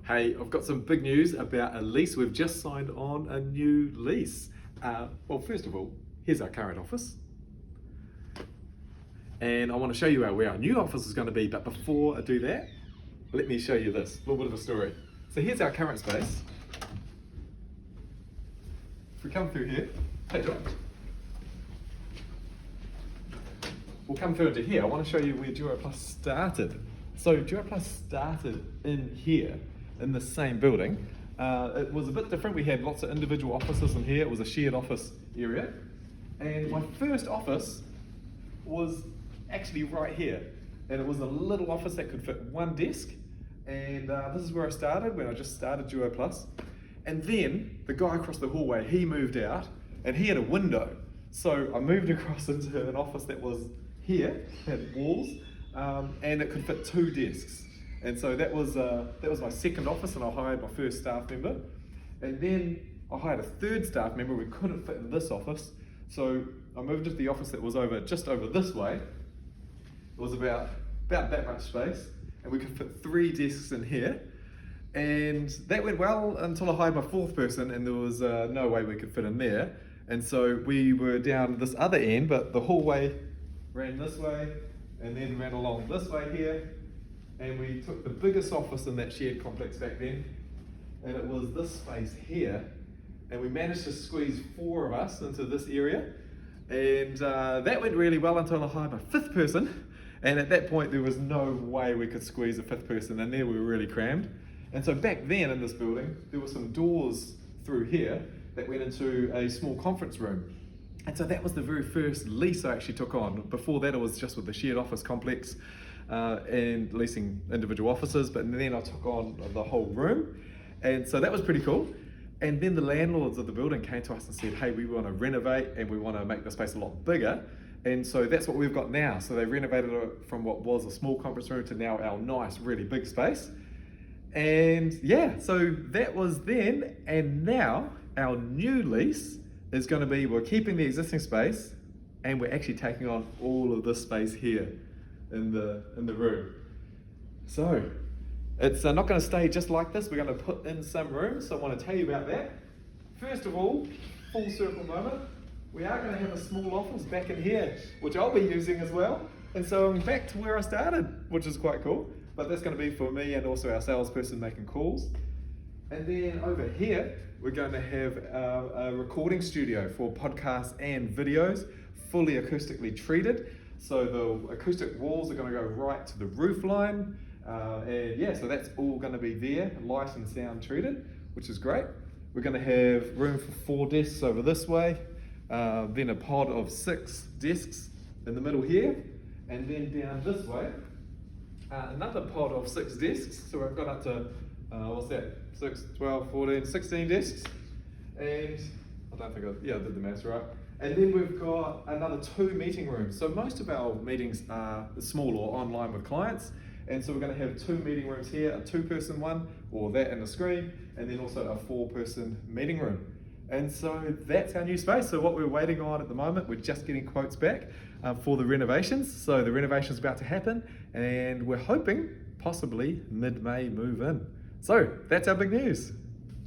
Hey, I've got some big news about a lease. We've just signed on a new lease. Well, first of all, here's our current office. And I want to show you where our new office is going to be, but before I do that, let me show you this, a little bit of a story. So here's our current space. If we come through here, hey John. We'll come through into here. I want to show you where Duoplus started. So Duoplus started in here, in the same building. It was a bit different. We had lots of individual offices in here. It was a shared office area. And my first office was actually right here. And it was a little office that could fit one desk. And this is where I started, when I just started Duoplus. And then the guy across the hallway, he moved out and he had a window. So I moved across into an office that was here, had walls, and it could fit two desks. And so that was my second office, and I hired my first staff member. And then I hired a third staff member. We couldn't fit in this office, so I moved to the office that was just over this way. It was about that much space, and we could fit three desks in here. And that went well until I hired my fourth person, and there was no way we could fit in there. And so we were down this other end, but the hallway ran this way, and then ran along this way here. And we took the biggest office in that shared complex back then, and it was this space here. And we managed to squeeze four of us into this area. And that went really well until I hired my fifth person. And at that point, there was no way we could squeeze a fifth person in there. We were really crammed. And so back then in this building, there were some doors through here that went into a small conference room. And so that was the very first lease I actually took on. Before that, it was just with the shared office complex and leasing individual offices, but then I took on the whole room. And so that was pretty cool. And then the landlords of the building came to us and said, hey, we want to renovate and we want to make the space a lot bigger. And so that's what we've got now. So they renovated it from what was a small conference room to now our nice, really big space. And yeah, so that was then, and now our new lease is going to be, we're keeping the existing space and we're actually taking on all of this space here in the room. So it's not going to stay just like this. We're going to put in some rooms. So I want to tell you about that. First of all, full circle moment. We are going to have a small office back in here, which I'll be using as well. And so I'm back to where I started, which is quite cool. But that's going to be for me and also our salesperson making calls. And then over here, we're going to have a recording studio for podcasts and videos, fully acoustically treated. So the acoustic walls are going to go right to the roof line. And yeah, so that's all going to be there, light and sound treated, which is great. We're going to have room for 4 desks over this way, then a pod of 6 desks in the middle here, and then down this way, another pod of 6 desks. So we've got up to, what's that, 6, 12, 14, 16 desks. And I don't think I did the maths right. And then we've got another 2 meeting rooms. So most of our meetings are small or online with clients. And so we're going to have 2 meeting rooms here, a 2-person one, or that and a screen, and then also a 4-person meeting room. And so that's our new space. So what we're waiting on at the moment, we're just getting quotes back for the renovations. So the renovation's about to happen, and we're hoping possibly mid-May move in. So that's our big news.